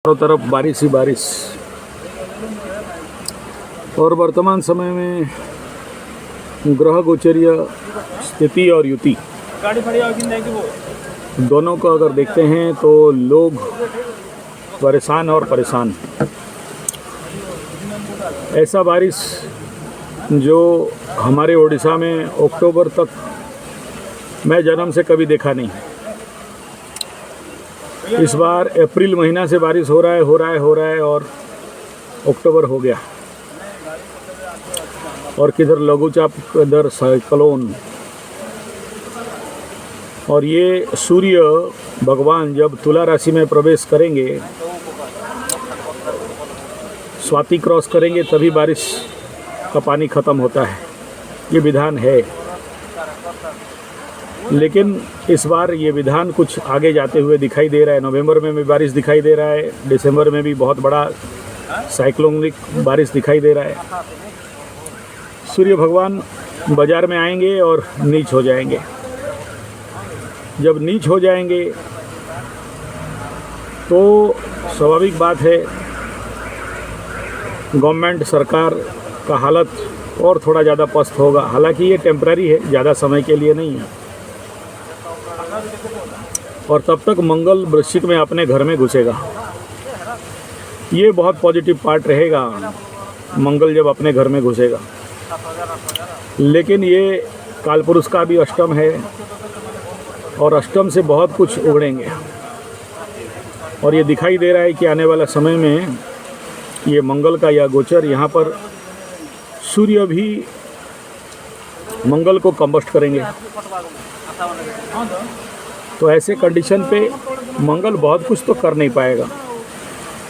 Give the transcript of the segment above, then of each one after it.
चारों तरफ बारिश ही बारिश। और वर्तमान समय में ग्रह गोचरीय स्थिति और युति दोनों को अगर देखते हैं तो लोग परेशान और परेशान। ऐसा बारिश जो हमारे उड़ीसा में अक्टूबर तक मैं जन्म से कभी देखा नहीं। इस बार अप्रैल महीना से बारिश हो रहा है और अक्टूबर हो गया। और किधर लघुचाप, किधर साइक्लोन। और ये सूर्य भगवान जब तुला राशि में प्रवेश करेंगे, स्वाति क्रॉस करेंगे, तभी बारिश का पानी ख़त्म होता है। ये विधान है, लेकिन इस बार ये विधान कुछ आगे जाते हुए दिखाई दे रहा है। नवंबर में भी बारिश दिखाई दे रहा है, दिसंबर में भी बहुत बड़ा साइक्लोनिक बारिश दिखाई दे रहा है। सूर्य भगवान बाजार में आएंगे और नीच हो जाएंगे। जब नीच हो जाएंगे तो स्वाभाविक बात है, गवर्नमेंट सरकार का हालत और थोड़ा ज़्यादा पस्त होगा। हालांकि ये टेम्पररी है, ज़्यादा समय के लिए नहीं है। और तब तक मंगल वृश्चिक में अपने घर में घुसेगा। ये बहुत पॉजिटिव पार्ट रहेगा, मंगल जब अपने घर में घुसेगा। लेकिन ये कालपुरुष का भी अष्टम है और अष्टम से बहुत कुछ उगड़ेंगे। और ये दिखाई दे रहा है कि आने वाला समय में ये मंगल का यह गोचर, यहाँ पर सूर्य भी मंगल को कंबस्ट करेंगे। तो ऐसे कंडीशन पे मंगल बहुत कुछ तो कर नहीं पाएगा।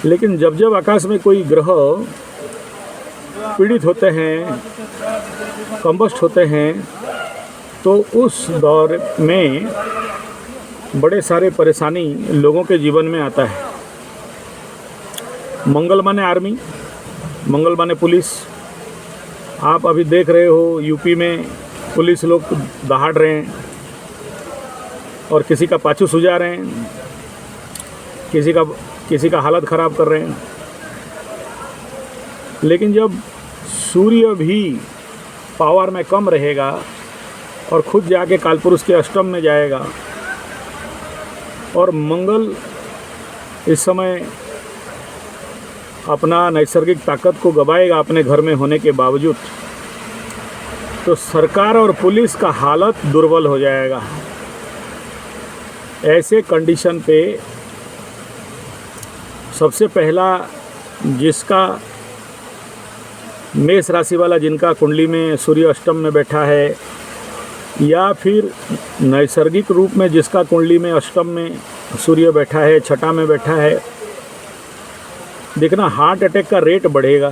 लेकिन जब जब आकाश में कोई ग्रह पीड़ित होते हैं, कंबस्ट होते हैं, तो उस दौर में बड़े सारे परेशानी लोगों के जीवन में आता है। मंगल माने आर्मी, मंगल माने पुलिस। आप अभी देख रहे हो यूपी में पुलिस लोग दहाड़ रहे हैं और किसी का पाछू सुझा रहे हैं, किसी का हालत ख़राब कर रहे हैं। लेकिन जब सूर्य भी पावर में कम रहेगा और खुद जाके कालपुरुष के अष्टम में जाएगा और मंगल इस समय अपना नैसर्गिक ताकत को गवाएगा अपने घर में होने के बावजूद, तो सरकार और पुलिस का हालत दुर्बल हो जाएगा। ऐसे कंडीशन पे सबसे पहला जिसका मेष राशि वाला, जिनका कुंडली में सूर्य अष्टम में बैठा है, या फिर नैसर्गिक रूप में जिसका कुंडली में अष्टम में सूर्य बैठा है, छठा में बैठा है, देखना हार्ट अटैक का रेट बढ़ेगा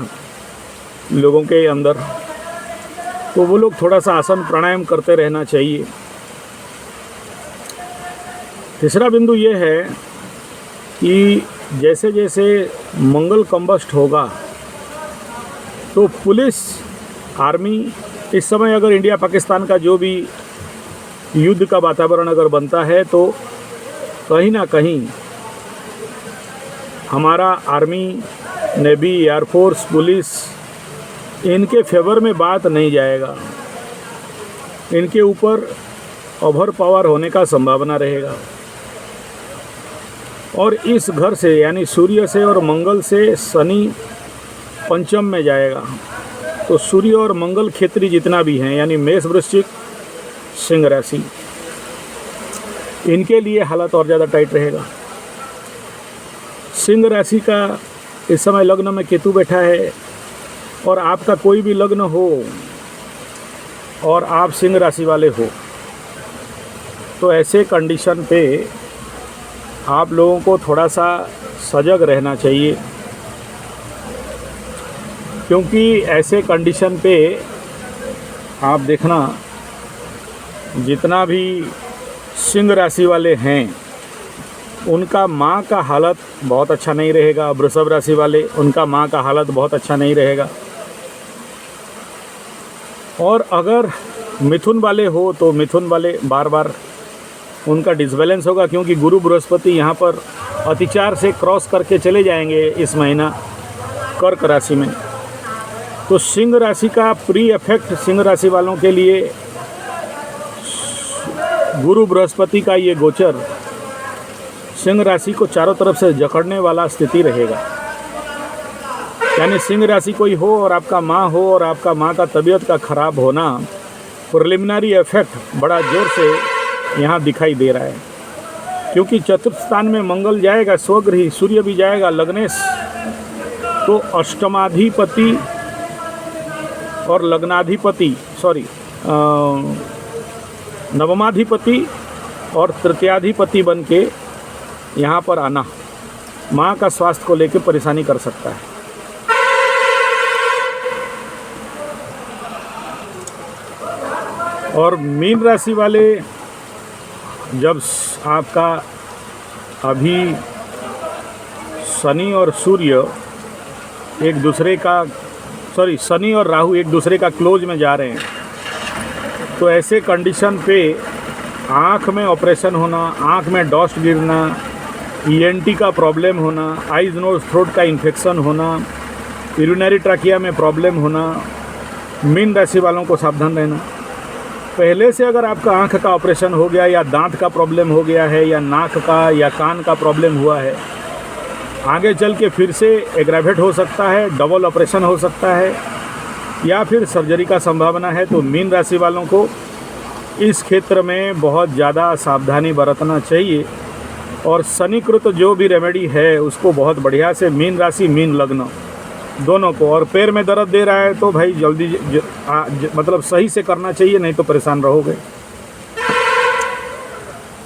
लोगों के अंदर। तो वो लोग थोड़ा सा आसन प्राणायाम करते रहना चाहिए। तीसरा बिंदु ये है कि जैसे जैसे मंगल कंबस्ट होगा तो पुलिस, आर्मी, इस समय अगर इंडिया पाकिस्तान का जो भी युद्ध का वातावरण अगर बनता है तो कहीं ना कहीं हमारा आर्मी, नेवी, एयरफोर्स, पुलिस, इनके फेवर में बात नहीं जाएगा। इनके ऊपर ओवर पावर होने का संभावना रहेगा। और इस घर से यानी सूर्य से और मंगल से शनि पंचम में जाएगा। तो सूर्य और मंगल क्षेत्री जितना भी हैं, यानी मेष, वृश्चिक, सिंह राशि, इनके लिए हालत और ज़्यादा टाइट रहेगा। सिंह राशि का इस समय लग्न में केतु बैठा है और आपका कोई भी लग्न हो और आप सिंह राशि वाले हो, तो ऐसे कंडीशन पे आप लोगों को थोड़ा सा सजग रहना चाहिए। क्योंकि ऐसे कंडीशन पे आप देखना, जितना भी सिंह राशि वाले हैं उनका माँ का हालत बहुत अच्छा नहीं रहेगा। वृषभ राशि वाले, उनका माँ का हालत बहुत अच्छा नहीं रहेगा। और अगर मिथुन वाले हो तो मिथुन वाले बार बार उनका डिसबैलेंस होगा, क्योंकि गुरु बृहस्पति यहाँ पर अतिचार से क्रॉस करके चले जाएंगे इस महीना कर्क राशि में। तो सिंह राशि का प्री इफेक्ट सिंह राशि वालों के लिए गुरु बृहस्पति का ये गोचर सिंह राशि को चारों तरफ से जकड़ने वाला स्थिति रहेगा। यानी सिंह राशि कोई हो और आपका माँ हो और आपका माँ का तबीयत का खराब होना, प्रिलिमिनरी इफेक्ट बड़ा जोर से यहाँ दिखाई दे रहा है। क्योंकि चतुर्थ स्थान में मंगल जाएगा, स्वगृही सूर्य भी जाएगा लग्नेश, तो अष्टमाधिपति और लग्नाधिपति नवमाधिपति और तृतीयाधिपति बन के यहाँ पर आना माँ का स्वास्थ्य को लेकर परेशानी कर सकता है। और मीन राशि वाले, जब आपका अभी शनि और सूर्य एक दूसरे का शनि और राहु एक दूसरे का क्लोज में जा रहे हैं, तो ऐसे कंडीशन पे आँख में ऑपरेशन होना, आँख में डस्ट गिरना, ENT का प्रॉब्लम होना, आइज नोज थ्रोट का इन्फेक्शन होना, यूरिनरी ट्रैकिया में प्रॉब्लम होना, मीन राशि वालों को सावधान रहना। पहले से अगर आपका आँख का ऑपरेशन हो गया या दांत का प्रॉब्लम हो गया है या नाक का या कान का प्रॉब्लम हुआ है, आगे चल के फिर से एग्रावेट हो सकता है, डबल ऑपरेशन हो सकता है या फिर सर्जरी का संभावना है। तो मीन राशि वालों को इस क्षेत्र में बहुत ज़्यादा सावधानी बरतना चाहिए। और शनिकृत जो भी रेमेडी है उसको बहुत बढ़िया से मीन राशि मीन लग्न दोनों को, और पैर में दर्द दे रहा है तो भाई जल्दी मतलब सही से करना चाहिए, नहीं तो परेशान रहोगे।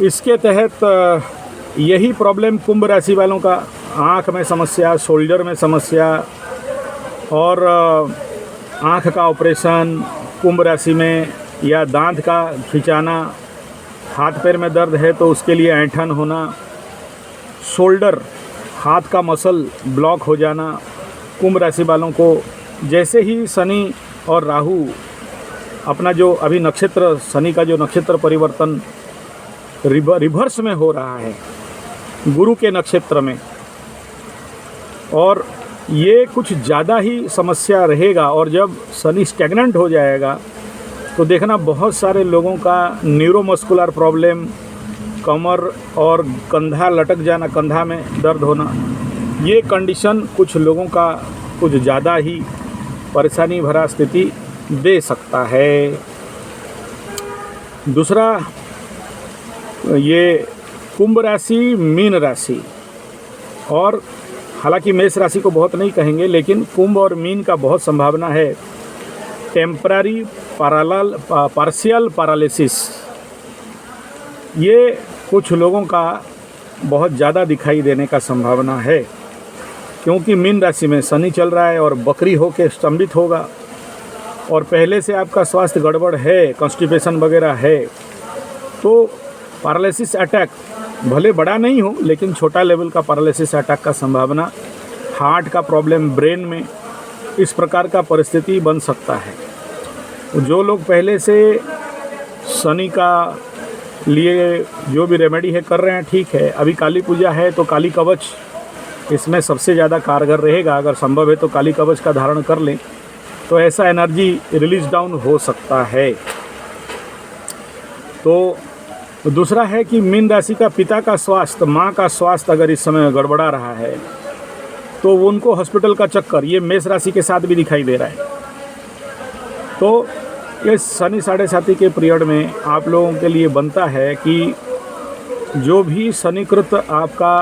इसके तहत यही प्रॉब्लम कुंभ राशि वालों का, आँख में समस्या, शोल्डर में समस्या और आँख का ऑपरेशन कुंभ राशि में, या दांत का खिंचाना, हाथ पैर में दर्द है तो उसके लिए ऐंठन होना, शोल्डर हाथ का मसल ब्लॉक हो जाना, कुंभ राशि वालों को जैसे ही शनि और राहु अपना जो अभी नक्षत्र, शनि का जो नक्षत्र परिवर्तन रिवर्स में हो रहा है गुरु के नक्षत्र में, और ये कुछ ज़्यादा ही समस्या रहेगा। और जब शनि स्टेगनेंट हो जाएगा तो देखना बहुत सारे लोगों का न्यूरोमस्कुलर प्रॉब्लम, कमर और कंधा लटक जाना, कंधा में दर्द होना, ये कंडीशन कुछ लोगों का कुछ ज़्यादा ही परेशानी भरा स्थिति दे सकता है। दूसरा, ये कुंभ राशि, मीन राशि, और हालांकि मेष राशि को बहुत नहीं कहेंगे, लेकिन कुंभ और मीन का बहुत संभावना है टेम्पररी पार्शियल पैरालिसिस। ये कुछ लोगों का बहुत ज़्यादा दिखाई देने का संभावना है, क्योंकि मीन राशि में शनि चल रहा है और बकरी होकर स्तंभित होगा, और पहले से आपका स्वास्थ्य गड़बड़ है, कॉन्स्टिपेशन वगैरह है, तो पैरालिसिस अटैक भले बड़ा नहीं हो लेकिन छोटा लेवल का पैरालिसिस अटैक का संभावना, हार्ट का प्रॉब्लम ब्रेन में, इस प्रकार का परिस्थिति बन सकता है। जो लोग पहले से शनि का लिए जो भी रेमेडी है कर रहे हैं, ठीक है। अभी काली पूजा है तो काली कवच इसमें सबसे ज़्यादा कारगर रहेगा। अगर संभव है तो काली कवच का धारण कर लें तो ऐसा एनर्जी रिलीज डाउन हो सकता है। तो दूसरा है कि मीन राशि का पिता का स्वास्थ्य, माँ का स्वास्थ्य अगर इस समय गड़बड़ा रहा है तो उनको हॉस्पिटल का चक्कर, ये मेष राशि के साथ भी दिखाई दे रहा है। तो ये शनि 7.5 के पीरियड में आप लोगों के लिए बनता है कि जो भी शनिकृत आपका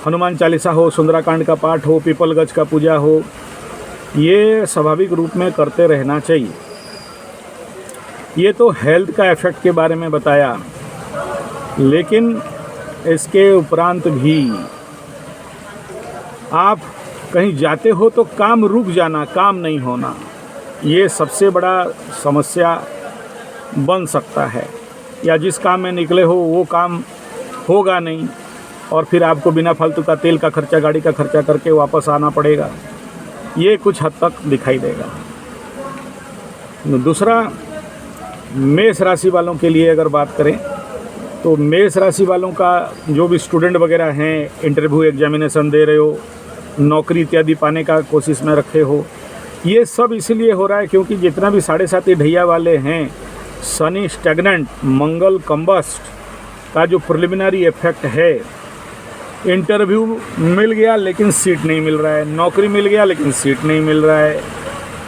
हनुमान चालीसा हो, सुंदराकांड का पाठ हो, पीपल गज का पूजा हो, ये स्वाभाविक रूप में करते रहना चाहिए। ये तो हेल्थ का इफेक्ट के बारे में बताया, लेकिन इसके उपरांत भी आप कहीं जाते हो तो काम रुक जाना, काम नहीं होना, ये सबसे बड़ा समस्या बन सकता है। या जिस काम में निकले हो वो काम होगा नहीं और फिर आपको बिना फालतू का तेल का खर्चा, गाड़ी का खर्चा करके वापस आना पड़ेगा, ये कुछ हद तक दिखाई देगा। दूसरा, मेष राशि वालों के लिए अगर बात करें तो मेष राशि वालों का जो भी स्टूडेंट वगैरह हैं, इंटरव्यू एग्जामिनेशन दे रहे हो, नौकरी इत्यादि पाने का कोशिश में रखे हो, ये सब इसीलिए हो रहा है क्योंकि जितना भी 7.5 ढैया वाले हैं, शनि स्टैग्नेंट, मंगल कंबस्ट का जो प्रिलिमिनरी इफेक्ट है, इंटरव्यू मिल गया लेकिन सीट नहीं मिल रहा है, नौकरी मिल गया लेकिन सीट नहीं मिल रहा है,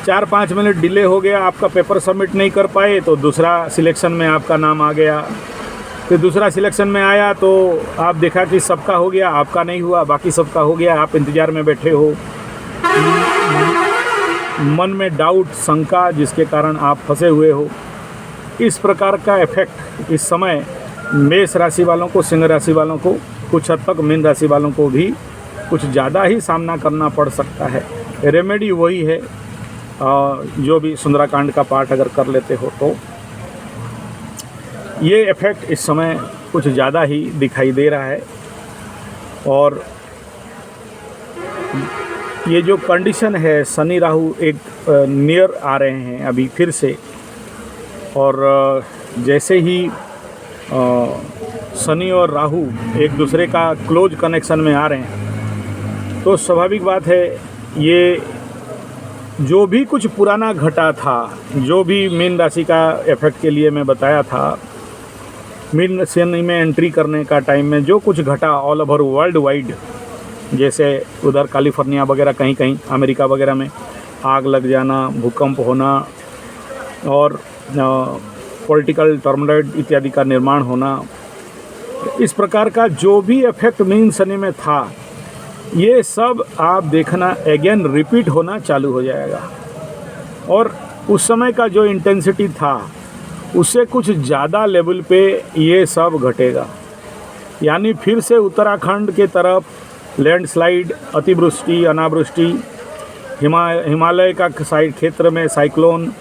4-5 मिनट डिले हो गया, आपका पेपर सबमिट नहीं कर पाए तो दूसरा सिलेक्शन में आपका नाम आ गया, फिर दूसरा सिलेक्शन में आया तो आप देखा कि सबका हो गया, आपका नहीं हुआ, बाकी सबका हो गया, आप इंतज़ार में बैठे हो, मन में डाउट, शंका, जिसके कारण आप फंसे हुए हो। इस प्रकार का इफेक्ट इस समय मेष राशि वालों को, सिंह राशि वालों को, कुछ हद तक मीन राशि वालों को भी कुछ ज़्यादा ही सामना करना पड़ सकता है। रेमेडी वही है, जो भी सुंदराकांड का पाठ अगर कर लेते हो तो ये इफ़ेक्ट इस समय कुछ ज़्यादा ही दिखाई दे रहा है। और ये जो कंडीशन है, शनि राहु एक नियर आ रहे हैं अभी फिर से, और जैसे ही शनि और राहु एक दूसरे का क्लोज कनेक्शन में आ रहे हैं तो स्वाभाविक बात है, ये जो भी कुछ पुराना घटा था, जो भी मीन राशि का इफेक्ट के लिए मैं बताया था, मीन शनि में एंट्री करने का टाइम में जो कुछ घटा ऑल ओवर वर्ल्ड वाइड, जैसे उधर कैलिफोर्निया वगैरह, कहीं कहीं अमेरिका वगैरह में आग लग जाना, भूकंप होना और पॉलिटिकल टर्मोइल इत्यादि का निर्माण होना, इस प्रकार का जो भी इफेक्ट मीन शनि में था, ये सब आप देखना अगेन रिपीट होना चालू हो जाएगा। और उस समय का जो इंटेंसिटी था उससे कुछ ज़्यादा लेवल पे ये सब घटेगा, यानी फिर से उत्तराखंड के तरफ लैंडस्लाइड, अतिवृष्टि, अनावृष्टि, हिमालय का साइड क्षेत्र में साइक्लोन,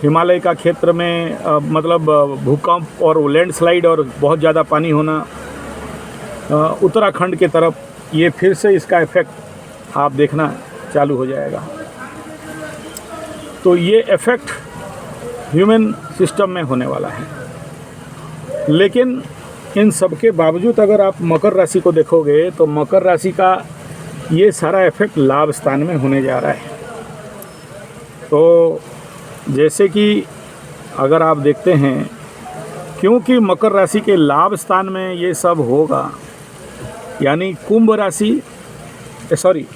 हिमालय का क्षेत्र में मतलब भूकंप और लैंडस्लाइड और बहुत ज़्यादा पानी होना, उत्तराखंड के तरफ ये फिर से इसका इफ़ेक्ट आप देखना चालू हो जाएगा। तो ये इफ़ेक्ट ह्यूमन सिस्टम में होने वाला है। लेकिन इन सब के बावजूद अगर आप मकर राशि को देखोगे तो मकर राशि का ये सारा इफ़ेक्ट लाभ स्थान में होने जा रहा है। तो जैसे कि अगर आप देखते हैं, क्योंकि मकर राशि के लाभ स्थान में ये सब होगा, यानी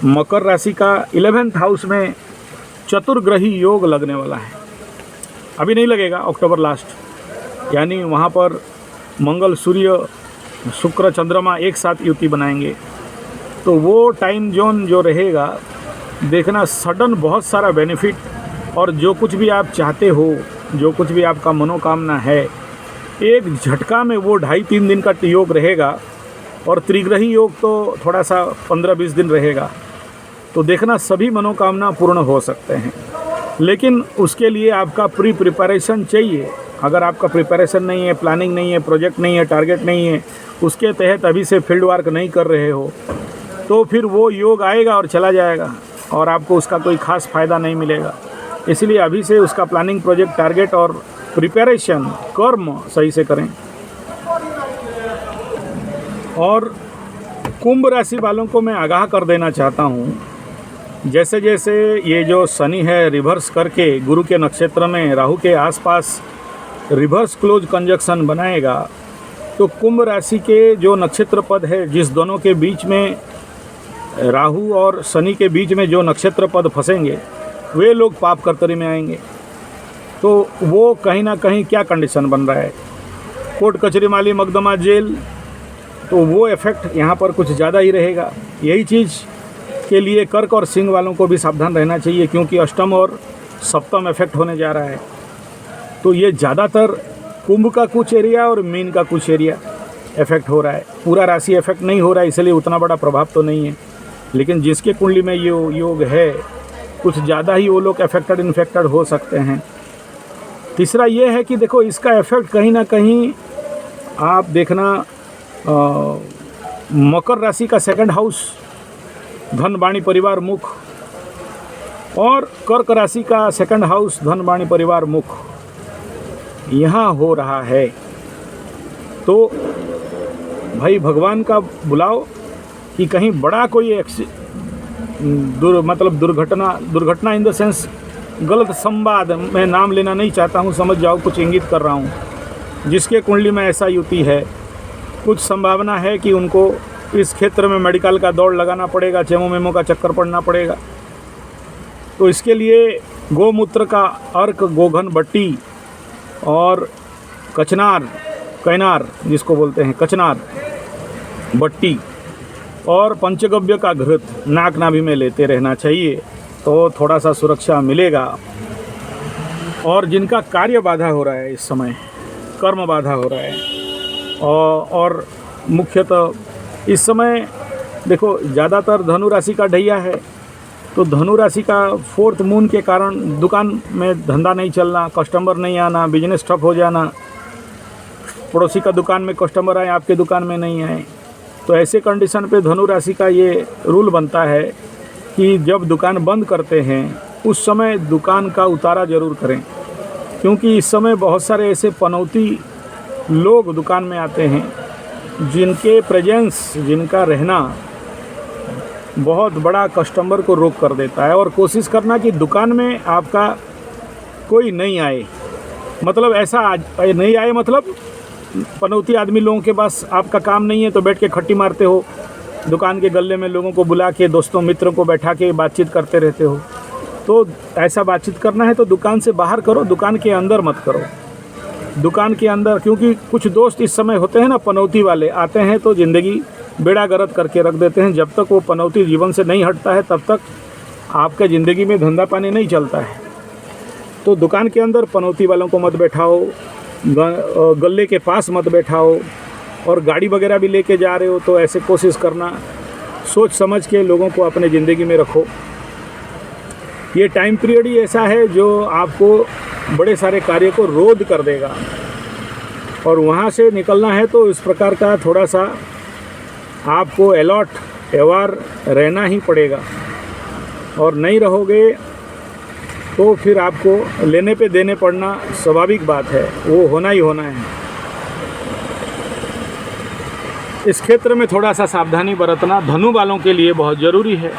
मकर राशि का 11th हाउस में चतुर्ग्रही योग लगने वाला है। अभी नहीं लगेगा, अक्टूबर लास्ट, यानी वहाँ पर मंगल, सूर्य, शुक्र, चंद्रमा एक साथ युति बनाएंगे। तो वो टाइम जोन जो रहेगा, देखना सडन बहुत सारा बेनिफिट, और जो कुछ भी आप चाहते हो, जो कुछ भी आपका मनोकामना है, एक झटका में वो 2.5-3 दिन का योग रहेगा। और त्रिग्रही योग तो थोड़ा सा 15-20 दिन रहेगा। तो देखना सभी मनोकामना पूर्ण हो सकते हैं, लेकिन उसके लिए आपका प्रिपरेशन चाहिए। अगर आपका प्रिपरेशन नहीं है, प्लानिंग नहीं है, प्रोजेक्ट नहीं है, टारगेट नहीं है, उसके तहत अभी से फील्ड वर्क नहीं कर रहे हो, तो फिर वो योग आएगा और चला जाएगा और आपको उसका कोई ख़ास फ़ायदा नहीं मिलेगा। इसलिए अभी से उसका प्लानिंग, प्रोजेक्ट, टारगेट और प्रिपरेशन, कर्म सही से करें। और कुंभ राशि वालों को मैं आगाह कर देना चाहता हूँ, जैसे जैसे ये जो शनि है रिवर्स करके गुरु के नक्षत्र में राहु के आसपास रिवर्स क्लोज कंजक्शन बनाएगा, तो कुंभ राशि के जो नक्षत्र पद है, जिस दोनों के बीच में राहु और शनि के बीच में जो नक्षत्र पद फंसेंगे, वे लोग पाप कर्तरी में आएंगे। तो वो कहीं ना कहीं क्या कंडीशन बन रहा है, कोर्ट कचहरी, माली मकदमा, जेल, तो वो इफ़ेक्ट यहाँ पर कुछ ज़्यादा ही रहेगा। यही चीज़ के लिए कर्क और सिंह वालों को भी सावधान रहना चाहिए, क्योंकि अष्टम और सप्तम इफेक्ट होने जा रहा है। तो ये ज़्यादातर कुंभ का कुछ एरिया और मीन का कुछ एरिया इफेक्ट हो रहा है, पूरा राशि इफेक्ट नहीं हो रहा है, इसलिए उतना बड़ा प्रभाव तो नहीं है। लेकिन जिसके कुंडली में ये योग है, कुछ ज़्यादा ही वो लोग इन्फेक्टेड हो सकते हैं। तीसरा ये है कि देखो, इसका इफेक्ट कहीं ना कहीं आप देखना, मकर राशि का 2nd हाउस धन, वाणी, परिवार, मुख, और कर्क राशि का 2nd हाउस धन, वाणी, परिवार, मुख यहाँ हो रहा है। तो भाई भगवान का बुलाओ कि कहीं बड़ा कोई दुर्घटना इन द सेंस गलत संवाद, मैं नाम लेना नहीं चाहता हूँ, समझ जाओ कुछ इंगित कर रहा हूँ। जिसके कुंडली में ऐसा युति है, कुछ संभावना है कि उनको इस क्षेत्र में मेडिकल का दौड़ लगाना पड़ेगा, चेमो मेमो का चक्कर पड़ना पड़ेगा। तो इसके लिए गोमूत्र का अर्क, गोघन बट्टी और कैनार जिसको बोलते हैं कचनार बट्टी और पंचगव्य का घृत नाक नाभि में लेते रहना चाहिए, तो थोड़ा सा सुरक्षा मिलेगा। और जिनका कार्य बाधा हो रहा है इस समय, कर्म बाधा हो रहा है, और मुख्यतः इस समय देखो ज़्यादातर धनु राशि का ढैया है, तो धनु राशि का 4th मून के कारण दुकान में धंधा नहीं चलना, कस्टमर नहीं आना, बिजनेस ठप हो जाना, पड़ोसी का दुकान में कस्टमर आए आपके दुकान में नहीं आए। तो ऐसे कंडीशन पे धनु राशि का ये रूल बनता है कि जब दुकान बंद करते हैं उस समय दुकान का उतारा ज़रूर करें, क्योंकि इस समय बहुत सारे ऐसे पनौती लोग दुकान में आते हैं जिनके प्रेजेंस, जिनका रहना बहुत बड़ा कस्टमर को रोक कर देता है। और कोशिश करना कि दुकान में आपका कोई नहीं आए, मतलब ऐसा नहीं आए, मतलब पनौती आदमी लोगों के पास आपका काम नहीं है तो बैठ के खट्टी मारते हो, दुकान के गले में लोगों को बुला के, दोस्तों मित्रों को बैठा के बातचीत करते रहते हो। तो ऐसा बातचीत करना है तो दुकान से बाहर करो, दुकान के अंदर मत करो। दुकान के अंदर, क्योंकि कुछ दोस्त इस समय होते हैं ना पनौती वाले, आते हैं तो ज़िंदगी बेड़ा गर्क करके रख देते हैं। जब तक वो पनौती जीवन से नहीं हटता है तब तक आपके ज़िंदगी में धंधा पानी नहीं चलता है। तो दुकान के अंदर पनौती वालों को मत बैठाओ, गले के पास मत बैठाओ, और गाड़ी वगैरह भी लेके जा रहे हो तो ऐसे कोशिश करना सोच समझ के लोगों को अपने ज़िंदगी में रखो। ये टाइम पीरियड ही ऐसा है जो आपको बड़े सारे कार्य को रोध कर देगा, और वहाँ से निकलना है तो इस प्रकार का थोड़ा सा आपको अलर्ट अवेयर रहना ही पड़ेगा। और नहीं रहोगे तो फिर आपको लेने पे देने पड़ना स्वाभाविक बात है, वो होना ही होना है। इस क्षेत्र में थोड़ा सा सावधानी बरतना धनु वालों के लिए बहुत ज़रूरी है।